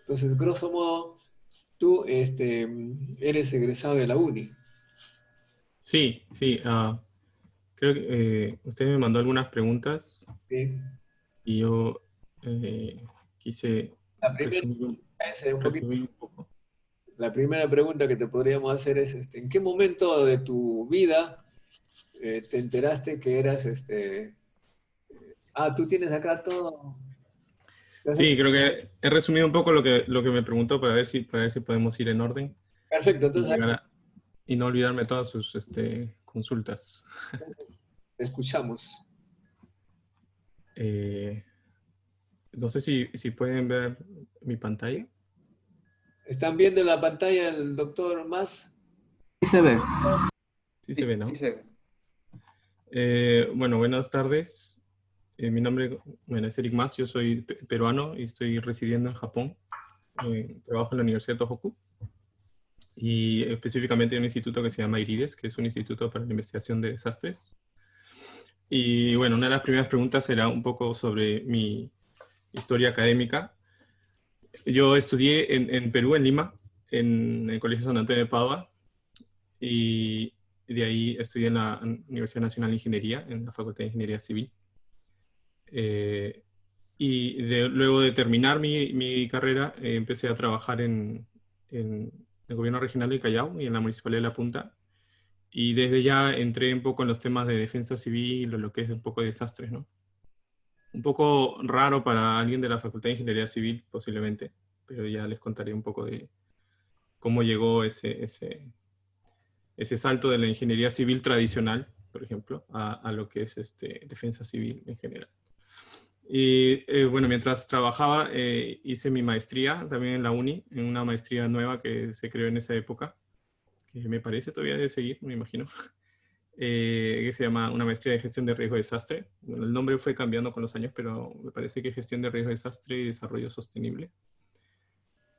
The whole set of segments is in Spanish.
Entonces, grosso modo, tú eres egresado de la uni. Sí, sí. Creo que usted me mandó algunas preguntas ¿Sí? y yo quise La primera resumir es un poquito, resumir un poco. la primera pregunta que te podríamos hacer es, ¿en qué momento de tu vida te enteraste que eras, tú tienes acá todo, lo has hecho? Sí, creo que he resumido un poco lo que me preguntó para ver si podemos ir en orden Perfecto, y entonces llegar y no olvidarme todas sus consultas. te escuchamos. Eh, no sé si pueden ver mi pantalla. ¿Están viendo en la pantalla el doctor Más? Sí se ve. Sí se Sí, ve, sí ¿no? se ve. Bueno, buenas tardes. Mi nombre, bueno, es Eric Mas, yo soy peruano y estoy residiendo en Japón. Trabajo en la Universidad de Tohoku y específicamente en un instituto que se llama IRIDES, que es un instituto para la investigación de desastres. Y bueno, una de las primeras preguntas era un poco sobre mi historia académica. Yo estudié en Perú, en Lima, en el Colegio San Antonio de Padua, y de ahí estudié en la Universidad Nacional de Ingeniería, en la Facultad de Ingeniería Civil. Eh, luego de terminar mi carrera, empecé a trabajar en el gobierno regional de Callao y en la municipalidad de La Punta. Y desde ya entré un poco en los temas de defensa civil o lo que es un poco de desastres, ¿no? Un poco raro para alguien de la Facultad de Ingeniería Civil, posiblemente, pero ya les contaré un poco de cómo llegó ese salto de la ingeniería civil tradicional, por ejemplo, a lo que es defensa civil en general. Y bueno, mientras trabajaba, hice mi maestría también en la uni, en una maestría nueva que se creó en esa época, que me parece todavía de seguir, me imagino, que se llama una maestría de gestión de riesgo de desastre. Bueno, el nombre fue cambiando con los años, pero me parece que gestión de riesgo de desastre y desarrollo sostenible.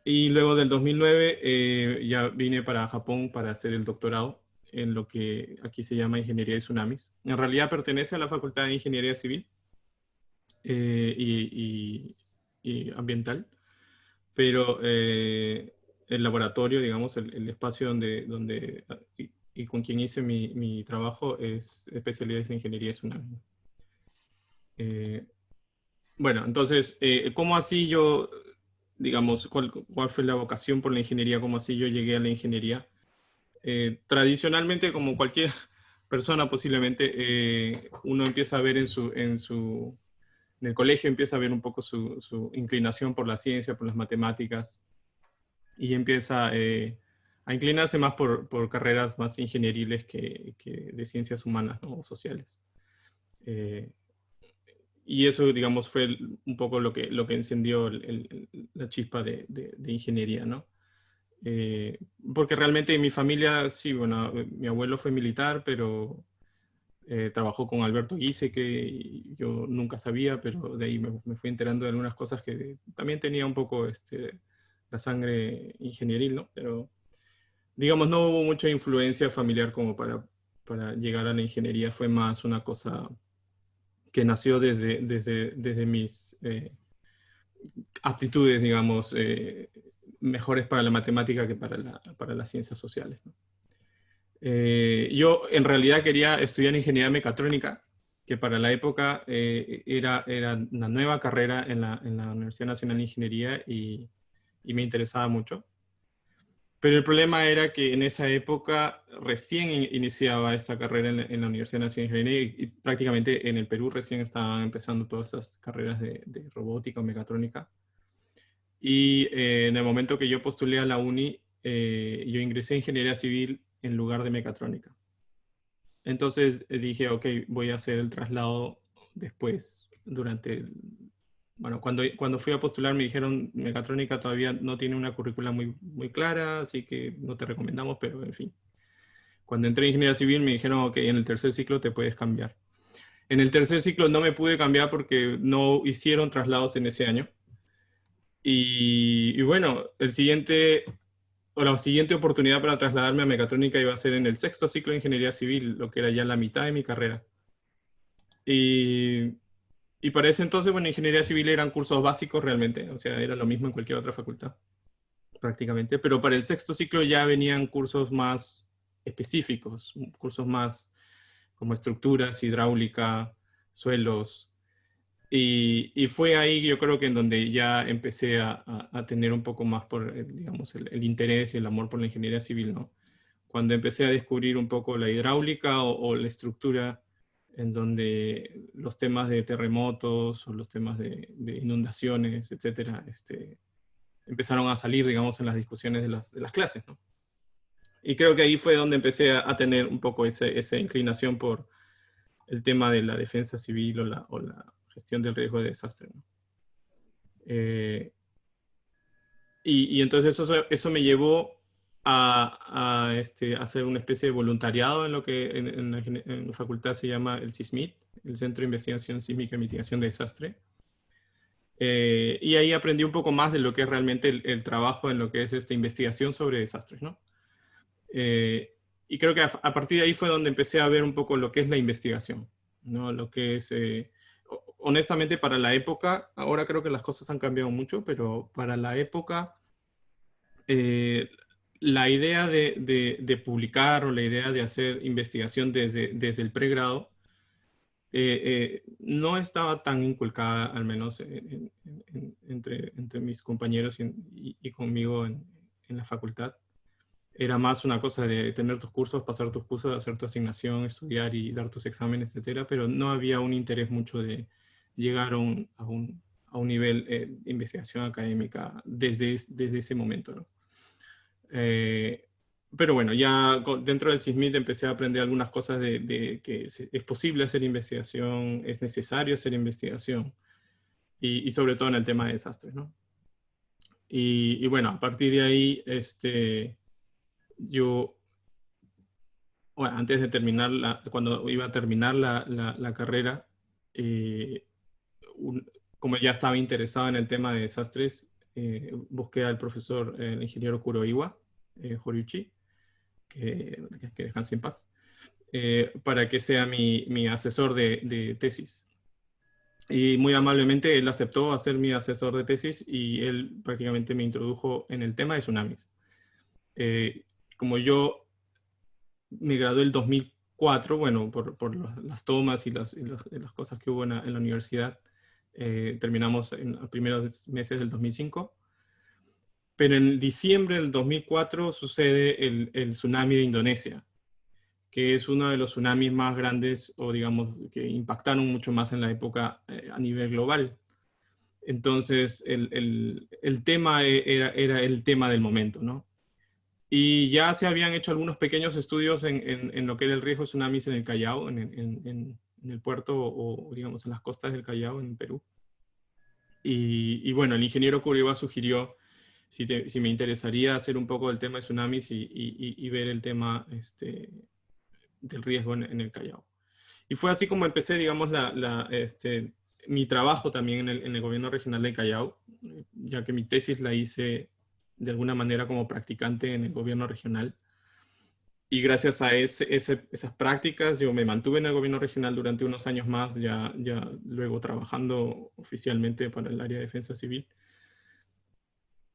Y luego del 2009 ya vine para Japón para hacer el doctorado en lo que aquí se llama Ingeniería de Tsunamis. En realidad pertenece a la Facultad de Ingeniería Civil eh, y, y ambiental, pero el laboratorio, digamos, el espacio y con quien hice mi trabajo es especialidad en ingeniería de tsunami. Eh, bueno, entonces, ¿cómo así yo, digamos, cuál fue la vocación por la ingeniería? ¿Cómo así yo llegué a la ingeniería? Tradicionalmente, como cualquier persona posiblemente, uno empieza a ver en el colegio empieza a ver un poco su inclinación por la ciencia, por las matemáticas, y empieza a inclinarse más por carreras más ingenieriles que de ciencias humanas, ¿no? O sociales. Eh, y eso, digamos, fue un poco lo que encendió la chispa de ingeniería, ¿no? Porque realmente en mi familia, sí, bueno, mi abuelo fue militar, pero trabajó con Alberto Guise, que yo nunca sabía, pero de ahí me fui enterando de algunas cosas que también tenía un poco la sangre ingenieril, ¿no? Pero digamos, no hubo mucha influencia familiar como para llegar a la ingeniería, fue más una cosa que nació desde mis aptitudes, digamos, mejores para la matemática que para las ciencias sociales, ¿no? Yo en realidad quería estudiar ingeniería mecatrónica, que para la época era una nueva carrera en la Universidad Nacional de Ingeniería y me interesaba mucho. Pero el problema era que en esa época recién iniciaba esta carrera en la Universidad Nacional de Ingeniería y prácticamente en el Perú recién estaban empezando todas esas carreras de robótica o mecatrónica. Y en el momento que yo postulé a la uni, yo ingresé a Ingeniería Civil en lugar de mecatrónica. Entonces dije, ok, voy a hacer el traslado después, bueno, cuando fui a postular me dijeron, mecatrónica todavía no tiene una currícula muy, muy clara, así que no te recomendamos, pero en fin. Cuando entré en ingeniería civil me dijeron, ok, en el tercer ciclo te puedes cambiar. En el tercer ciclo no me pude cambiar porque no hicieron traslados en ese año. Y bueno, la siguiente oportunidad para trasladarme a mecatrónica iba a ser en el sexto ciclo de ingeniería civil, lo que era ya la mitad de mi carrera. Y Y para ese entonces, bueno, ingeniería civil eran cursos básicos realmente, o sea, era lo mismo en cualquier otra facultad, prácticamente. Pero para el sexto ciclo ya venían cursos más específicos, cursos más como estructuras, hidráulica, suelos. Y fue ahí yo creo que en donde ya empecé a tener un poco más por, digamos, el interés y el amor por la ingeniería civil, ¿no? Cuando empecé a descubrir un poco la hidráulica o la estructura, en donde los temas de terremotos o los temas de inundaciones, etcétera, empezaron a salir, digamos, en las discusiones de las clases, ¿no? Y creo que ahí fue donde empecé a tener un poco esa inclinación por el tema de la defensa civil o la gestión del riesgo de desastre, ¿no? Eh, y entonces eso me llevó a hacer una especie de voluntariado en lo que en la facultad se llama el CISMIT, el Centro de Investigación Sísmica y Mitigación de Desastre. Y ahí aprendí un poco más de lo que es realmente el trabajo en lo que es esta investigación sobre desastres, ¿no? Y creo que a partir de ahí fue donde empecé a ver un poco lo que es la investigación, ¿no? Lo que es, honestamente, para la época, ahora creo que las cosas han cambiado mucho, pero para la época, eh, la idea de publicar o la idea de hacer investigación desde el pregrado no estaba tan inculcada, al menos entre mis compañeros y conmigo en la facultad. Era más una cosa de tener tus cursos, pasar tus cursos, hacer tu asignación, estudiar y dar tus exámenes, etcétera, pero no había un interés mucho de llegar a un nivel de investigación académica desde ese momento, ¿no? Eh, pero bueno, ya dentro del CISMIT empecé a aprender algunas cosas de que es posible hacer investigación, es necesario hacer investigación, y sobre todo en el tema de desastres, ¿no? Y bueno, a partir de ahí, yo, bueno, antes de terminar, cuando iba a terminar la carrera, eh, como ya estaba interesado en el tema de desastres, busqué al profesor, el ingeniero Kuroiwa, Horiuchi, que descanse en paz, para que sea mi asesor de tesis. Y muy amablemente él aceptó hacer mi asesor de tesis y él prácticamente me introdujo en el tema de tsunamis. Eh, Como yo me gradué el 2004, bueno, por las tomas y las cosas que hubo en la universidad, terminamos en los primeros meses del 2005. Pero en diciembre del 2004 sucede el tsunami de Indonesia, que es uno de los tsunamis más grandes o digamos que impactaron mucho más en la época a nivel global. Entonces el tema era el tema del momento, ¿no? Y ya se habían hecho algunos pequeños estudios en lo que era el riesgo de tsunamis en el Callao, en el puerto o digamos en las costas del Callao, en Perú. Y bueno, el ingeniero Curiba sugirió si me interesaría hacer un poco del tema de tsunamis y ver el tema del riesgo en el Callao. Y fue así como empecé, digamos, mi trabajo también en el gobierno regional del Callao, ya que mi tesis la hice de alguna manera como practicante en el gobierno regional. Y gracias a esas prácticas yo me mantuve en el gobierno regional durante unos años más, ya luego trabajando oficialmente para el área de defensa civil.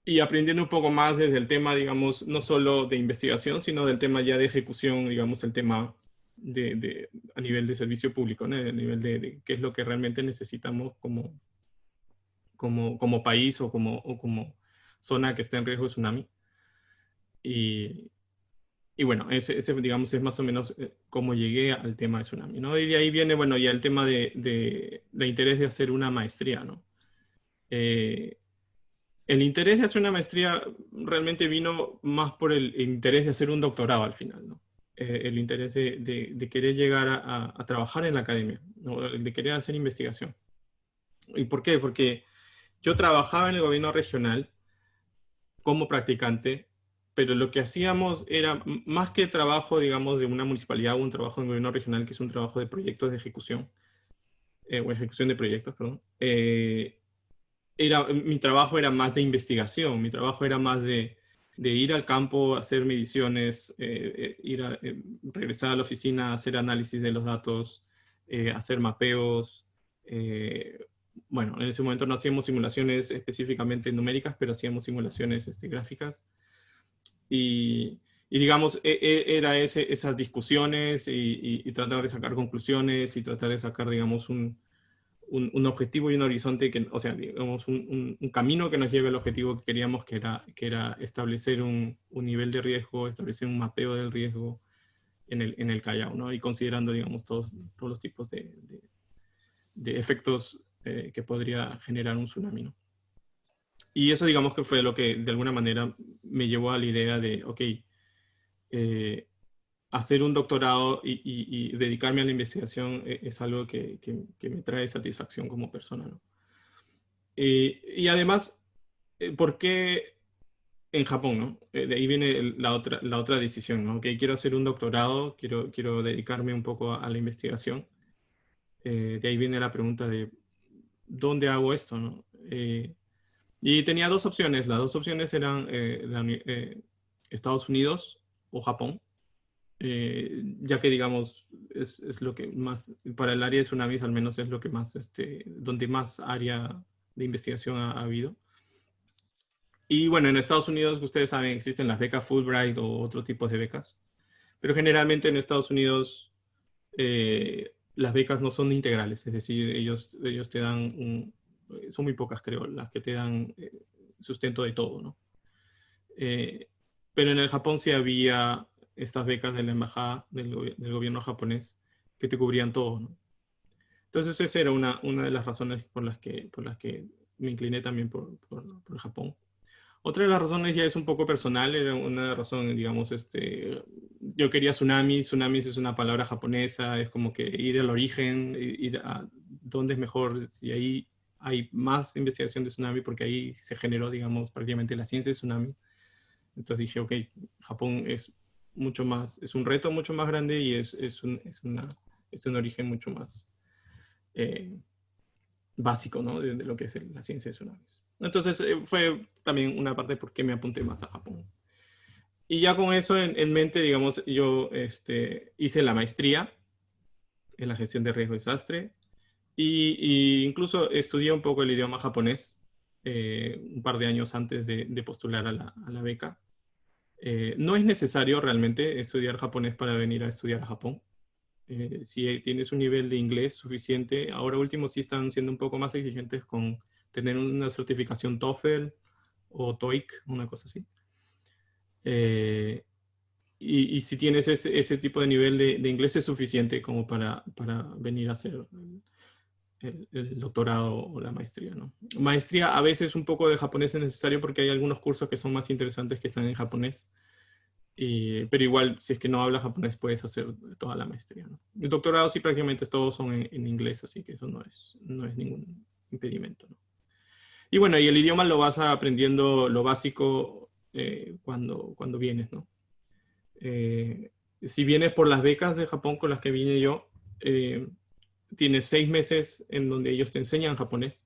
Y aprendiendo un poco más desde el tema, digamos, no solo de investigación, sino del tema ya de ejecución, digamos, el tema a nivel de servicio público, ¿no? A nivel de qué es lo que realmente necesitamos como país o como zona que está en riesgo de tsunami. Y bueno, ese, digamos, es más o menos cómo llegué al tema de tsunami, ¿no? Y de ahí viene, bueno, ya el tema de interés de hacer una maestría, ¿no? El interés de hacer una maestría realmente vino más por el interés de hacer un doctorado al final, ¿no? El interés de querer llegar a trabajar en la academia, ¿no? De querer hacer investigación. ¿Y por qué? Porque yo trabajaba en el gobierno regional como practicante, pero lo que hacíamos era más que trabajo, digamos, de una municipalidad o un trabajo en el gobierno regional, que es un trabajo de proyectos de ejecución, o ejecución de proyectos, perdón. Mi trabajo era más de investigación, mi trabajo era más de ir al campo, hacer mediciones, regresar a la oficina, hacer análisis de los datos, hacer mapeos, bueno, en ese momento no hacíamos simulaciones específicamente numéricas, pero hacíamos simulaciones gráficas. Y digamos, era esas discusiones y tratar de sacar conclusiones y tratar de sacar, digamos, un objetivo y un horizonte, o sea, digamos, un camino que nos lleve al objetivo que queríamos, que era establecer un nivel de riesgo, establecer un mapeo del riesgo en el Callao, ¿no? Y considerando, digamos, todos los tipos de efectos que podría generar un tsunami, ¿no? Y eso, digamos, que fue lo que de alguna manera me llevó a la idea de, ok, hacer un doctorado y dedicarme a la investigación es algo que me trae satisfacción como persona, ¿no? Y además, ¿por qué en Japón, ¿no? De ahí viene la otra decisión, ¿no? Que quiero hacer un doctorado, quiero dedicarme un poco a la investigación. De ahí viene la pregunta de, ¿dónde hago esto, no? Y tenía dos opciones. Las dos opciones eran Estados Unidos o Japón. Ya que digamos es lo que más, para el área de tsunamis al menos es lo que más, donde más área de investigación ha habido. Y bueno, en Estados Unidos, ustedes saben, existen las becas Fulbright o otro tipo de becas, pero generalmente en Estados Unidos las becas no son integrales, es decir, ellos te dan son muy pocas creo, las que te dan sustento de todo, ¿no? Eh, pero en el Japón sí había estas becas de la embajada del gobierno japonés que te cubrían todo, ¿no? Entonces esa era una de las razones por las que me incliné también por Japón. Otra de las razones ya es un poco personal, era una razón, digamos, yo quería tsunamis, tsunamis es una palabra japonesa, es como que ir al origen, ir a dónde es mejor, si ahí hay más investigación de tsunami, porque ahí se generó, digamos, prácticamente la ciencia de tsunami. Entonces dije, ok, Japón es mucho más, es un reto mucho más grande y es un origen mucho más eh, básico, ¿no? De lo que es la ciencia de tsunamis. Entonces fue también una parte por qué me apunté más a Japón. Y ya con eso en mente, digamos, yo hice la maestría en la gestión de riesgo y desastre y incluso estudié un poco el idioma japonés un par de años antes de postular a la beca. No es necesario realmente estudiar japonés para venir a estudiar a Japón. Si tienes un nivel de inglés suficiente, ahora último sí están siendo un poco más exigentes con tener una certificación TOEFL o TOEIC, una cosa así. Y si tienes ese tipo de nivel de inglés es suficiente como para venir a hacer el doctorado o la maestría, ¿no? Maestría, a veces un poco de japonés es necesario porque hay algunos cursos que son más interesantes que están en japonés. Pero igual, si es que no hablas japonés, puedes hacer toda la maestría, ¿no? El doctorado sí prácticamente todos son en inglés, así que eso no es ningún impedimento, ¿no? Y bueno, y el idioma lo vas aprendiendo lo básico cuando vienes, ¿no? Si vienes por las becas de Japón con las que vine yo, tienes 6 meses en donde ellos te enseñan japonés,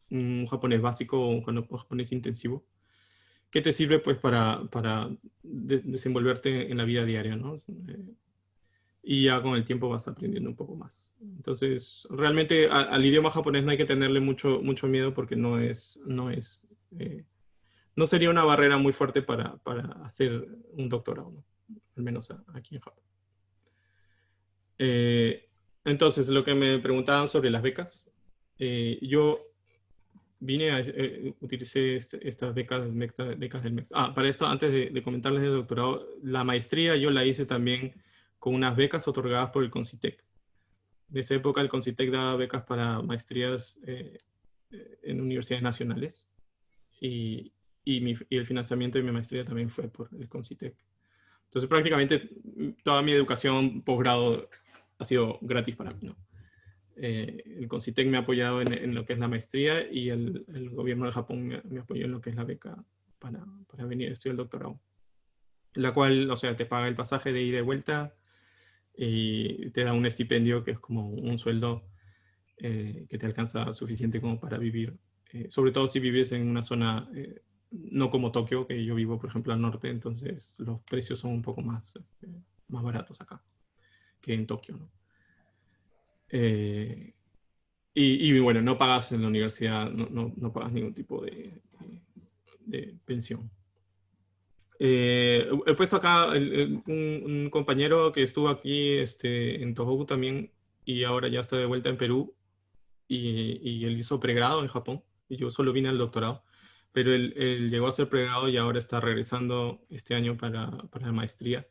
un japonés básico o un japonés intensivo que te sirve pues para desenvolverte en la vida diaria, ¿no? Y ya con el tiempo vas aprendiendo un poco más. Entonces, realmente al idioma japonés no hay que tenerle mucho miedo porque no sería una barrera muy fuerte para hacer un doctorado, ¿no? Al menos aquí en Japón. Entonces, lo que me preguntaban sobre las becas, yo utilicé estas becas del MEX. Para esto, antes de comentarles el doctorado, la maestría yo la hice también con unas becas otorgadas por el CONCITEC. En esa época el CONCITEC daba becas para maestrías en universidades nacionales y el financiamiento de mi maestría también fue por el CONCITEC. Entonces prácticamente toda mi educación posgrado ha sido gratis para mí, ¿no? El CONCITEC me ha apoyado en lo que es la maestría y el gobierno de Japón me apoyó en lo que es la beca para venir a estudiar el doctorado. La cual, o sea, te paga el pasaje de ida y de vuelta y te da un estipendio que es como un sueldo que te alcanza suficiente como para vivir. Sobre todo si vives en una zona no como Tokio, que yo vivo, por ejemplo, al norte, entonces los precios son un poco más baratos acá que en Tokio, ¿no? Y bueno, no pagas en la universidad, no pagas ningún tipo de pensión. He puesto acá un compañero que estuvo aquí en Tohoku también y ahora ya está de vuelta en Perú y él hizo pregrado en Japón y yo solo vine al doctorado, pero él llegó a hacer pregrado y ahora está regresando este año para la maestría,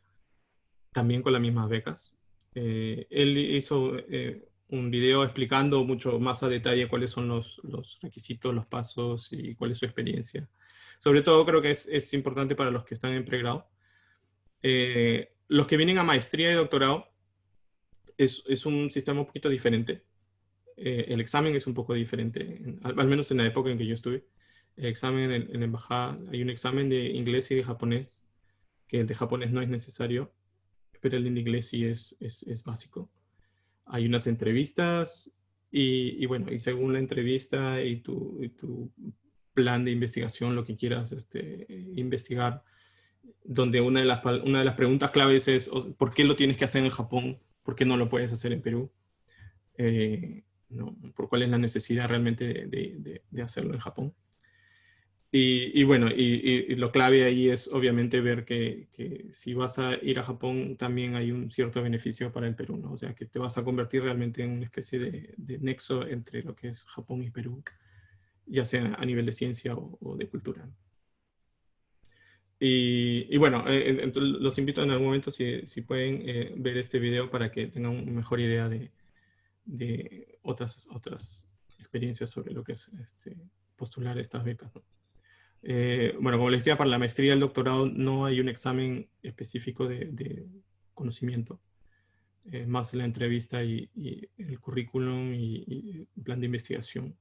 también con las mismas becas. Él hizo un video explicando mucho más a detalle cuáles son los requisitos, los pasos y cuál es su experiencia. Sobre todo creo que es importante para los que están en pregrado. Los que vienen a maestría y doctorado es un sistema un poquito diferente. El examen es un poco diferente, al menos en la época en que yo estuve. El examen en la embajada, hay un examen de inglés y de japonés, que el de japonés no es necesario, pero el de inglés sí es básico. Hay unas entrevistas y bueno, y según la entrevista y tu plan de investigación, lo que quieras investigar, donde una de las preguntas claves es ¿por qué lo tienes que hacer en Japón? ¿Por qué no lo puedes hacer en Perú? ¿No? ¿Por cuál es la necesidad realmente de hacerlo en Japón? Y bueno, y lo clave ahí es obviamente ver que si vas a ir a Japón también hay un cierto beneficio para el Perú, ¿no? O sea, que te vas a convertir realmente en una especie de nexo entre lo que es Japón y Perú, ya sea a nivel de ciencia o de cultura. Y bueno, entonces los invito en algún momento si pueden ver este video para que tengan una mejor idea de otras experiencias sobre lo que es postular estas becas, ¿no? Bueno, como les decía, para la maestría y el doctorado no hay un examen específico de conocimiento. Es más la entrevista y el currículum y el plan de investigación.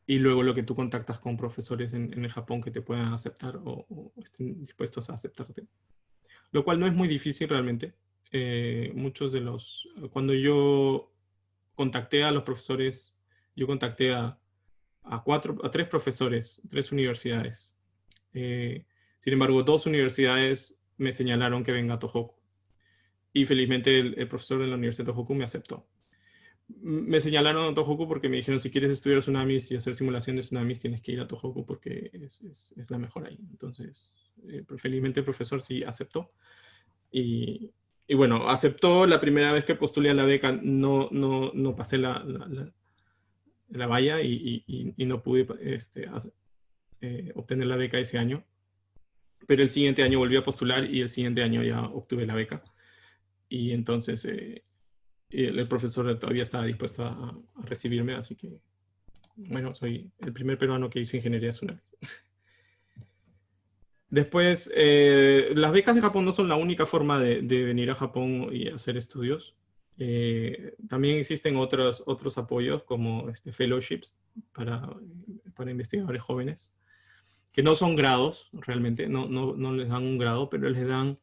Y luego lo que tú contactas con profesores en el Japón que te puedan aceptar o estén dispuestos a aceptarte. Lo cual no es muy difícil realmente. Cuando yo contacté a los profesores, yo contacté a 3 profesores, 3 universidades. Sin embargo, 2 universidades me señalaron que venga a Tohoku. Y felizmente el profesor de la Universidad de Tohoku me aceptó. Me señalaron a Tohoku porque me dijeron, si quieres estudiar tsunamis y hacer simulación de tsunamis, tienes que ir a Tohoku porque es la mejor ahí. Entonces, felizmente el profesor sí aceptó. Y bueno, aceptó la primera vez que postulé a la beca, no pasé la valla y no pude obtener la beca ese año. Pero el siguiente año volví a postular y el siguiente año ya obtuve la beca. Y entonces el profesor todavía estaba dispuesto a recibirme, así que, bueno, soy el primer peruano que hizo ingeniería tsunami. Después, las becas de Japón no son la única forma de venir a Japón y hacer estudios. También existen otros apoyos como fellowships para investigadores jóvenes, que no son grados realmente, no les dan un grado, pero les dan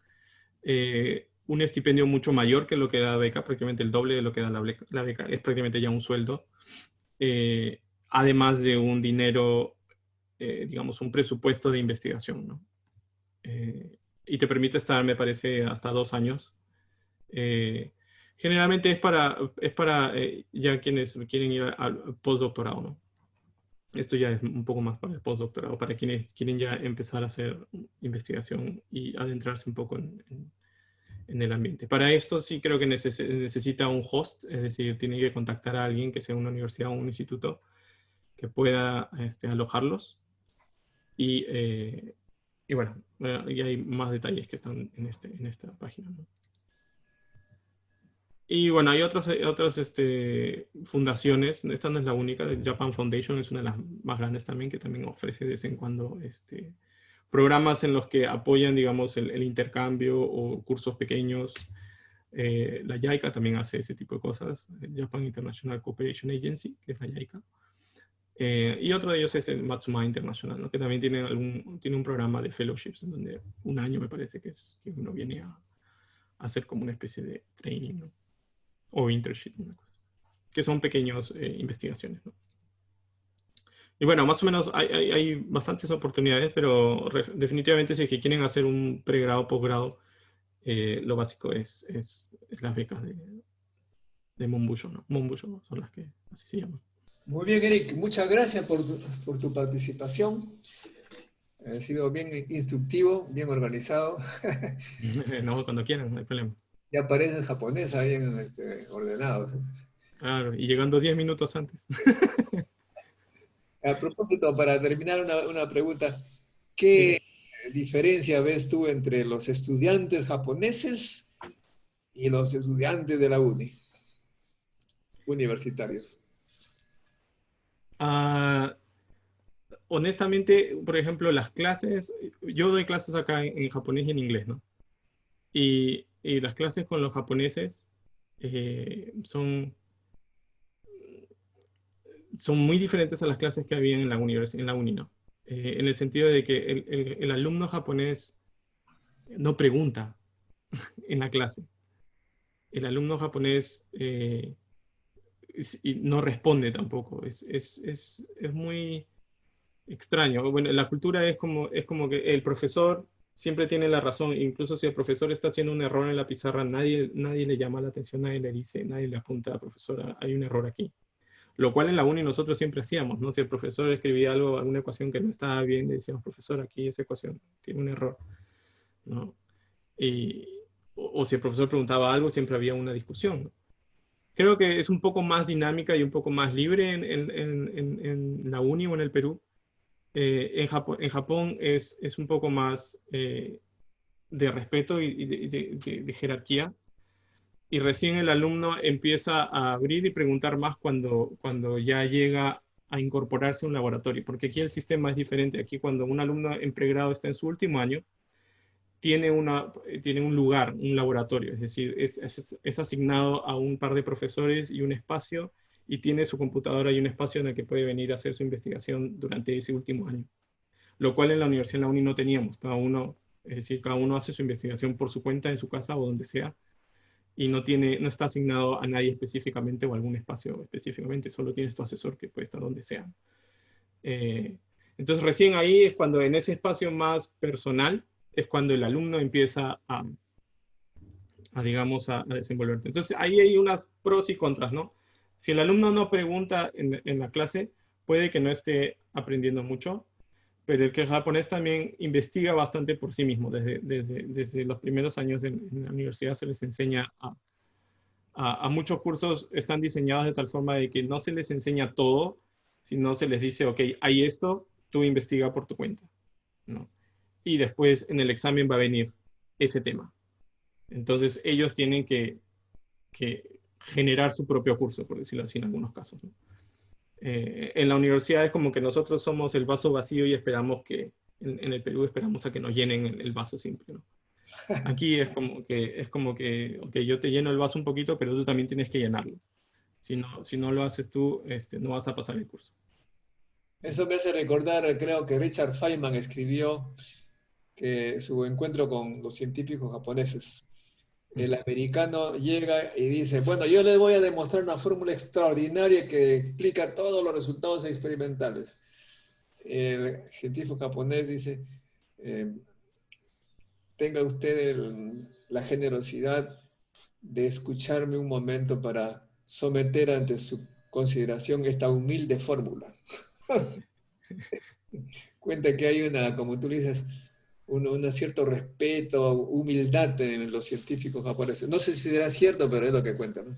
un estipendio mucho mayor que lo que da la beca, prácticamente el doble de lo que da la beca, es prácticamente ya un sueldo, además de un dinero, digamos, un presupuesto de investigación, ¿no? Y te permite estar, me parece, hasta 2 años. Generalmente es para ya quienes quieren ir al postdoctorado, ¿no? Esto ya es un poco más para el postdoctorado, para quienes quieren ya empezar a hacer investigación y adentrarse un poco en el ambiente. Para esto sí creo que necesita un host, es decir, tiene que contactar a alguien que sea una universidad o un instituto que pueda alojarlos. Y bueno, y hay más detalles que están en esta página, ¿no? Y bueno, hay otras fundaciones, esta no es la única, Japan Foundation es una de las más grandes también, que también ofrece de vez en cuando programas en los que apoyan, digamos, el intercambio o cursos pequeños. La JICA también hace ese tipo de cosas, Japan International Cooperation Agency, que es la JICA. Y otro de ellos es el Matsuma International, ¿no? Que también tiene un programa de fellowships, en donde un año me parece que uno viene a hacer como una especie de training, ¿no? O internship, una cosa, que son pequeños investigaciones, ¿no? Y bueno, más o menos hay bastantes oportunidades, pero definitivamente si es que quieren hacer un pregrado, posgrado, lo básico es las becas de Monbusho, ¿no? Monbusho son las que así se llama. Muy bien, Eric, muchas gracias por tu participación. Ha sido bien instructivo, bien organizado. No, cuando quieran, no hay problema. Ya parece japonés ahí ordenados. Claro, y llegando 10 minutos antes. A propósito, para terminar, una pregunta. Dime. ¿Qué diferencia ves tú entre los estudiantes japoneses y los estudiantes de la universitarios? Ah, honestamente, por ejemplo, las clases, yo doy clases acá en japonés y en inglés, ¿no? Y las clases con los japoneses son muy diferentes a las clases que había en la universidad, en la uni, ¿no? En el sentido de que el alumno japonés no pregunta en la clase. El alumno japonés y no responde tampoco. Es muy extraño. Bueno, la cultura es como que el profesor siempre tiene la razón. Incluso si el profesor está haciendo un error en la pizarra, nadie le llama la atención, nadie le dice, nadie le apunta a la profesora, hay un error aquí. Lo cual en la uni nosotros siempre hacíamos, ¿no? Si el profesor escribía algo, alguna ecuación que no estaba bien, le decíamos, profesor, aquí esa ecuación tiene un error, ¿no? Y, o si el profesor preguntaba algo, siempre había una discusión, ¿no? Creo que es un poco más dinámica y un poco más libre en la uni o en el Perú. En Japón es un poco más de respeto y de jerarquía. Y recién el alumno empieza a abrir y preguntar más cuando ya llega a incorporarse a un laboratorio, porque aquí el sistema es diferente. Aquí cuando un alumno en pregrado está en su último año, tiene un lugar, un laboratorio, es decir, es asignado a un par de profesores y un espacio, y tiene su computadora y un espacio en el que puede venir a hacer su investigación durante ese último año, lo cual en la universidad, en la uni no teníamos. Es decir, cada uno hace su investigación por su cuenta en su casa o donde sea, y no está asignado a nadie específicamente o a algún espacio específicamente, solo tienes tu asesor que puede estar donde sea. Eh, entonces recién ahí es cuando en ese espacio más personal es cuando el alumno empieza digamos, a desenvolverte. Entonces ahí hay unas pros y contras, ¿no? Si el alumno no pregunta en la clase, puede que no esté aprendiendo mucho, pero el que japonés también investiga bastante por sí mismo. Desde los primeros años en la universidad se les enseña a muchos cursos, están diseñados de tal forma de que no se les enseña todo, sino se les dice, ok, hay esto, tú investiga por tu cuenta, ¿no? Y después en el examen va a venir ese tema. Entonces ellos tienen que generar su propio curso, por decirlo así en algunos casos, ¿no? En la universidad es como que nosotros somos el vaso vacío y esperamos en el Perú esperamos a que nos llenen el vaso simple, ¿no? Aquí es como que, ok, yo te lleno el vaso un poquito, pero tú también tienes que llenarlo. Si no lo haces tú, no vas a pasar el curso. Eso me hace recordar, creo que Richard Feynman escribió que su encuentro con los científicos japoneses. El americano llega y dice, bueno, yo les voy a demostrar una fórmula extraordinaria que explica todos los resultados experimentales. El científico japonés dice, eh, tenga usted la generosidad de escucharme un momento para someter ante su consideración esta humilde fórmula. Cuenta que hay como tú dices, un cierto respeto, humildad en los científicos japoneses. No sé si será cierto, pero es lo que cuentan, ¿no?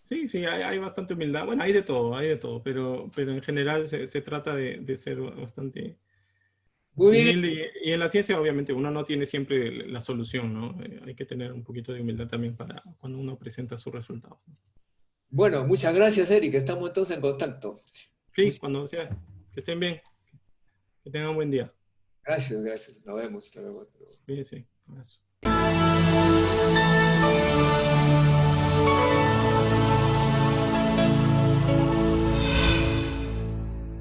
Sí, sí, hay bastante humildad. Bueno, hay de todo, pero en general se trata de ser bastante Muy bien. humilde. Y en la ciencia, obviamente, uno no tiene siempre la solución, ¿no? Hay que tener un poquito de humildad también para cuando uno presenta sus resultados. Bueno, muchas gracias, Eric. Estamos entonces en contacto. Sí, cuando sea, que estén bien, que tengan un buen día. Gracias, gracias. Nos vemos. Hasta luego. Cuídense. Un abrazo.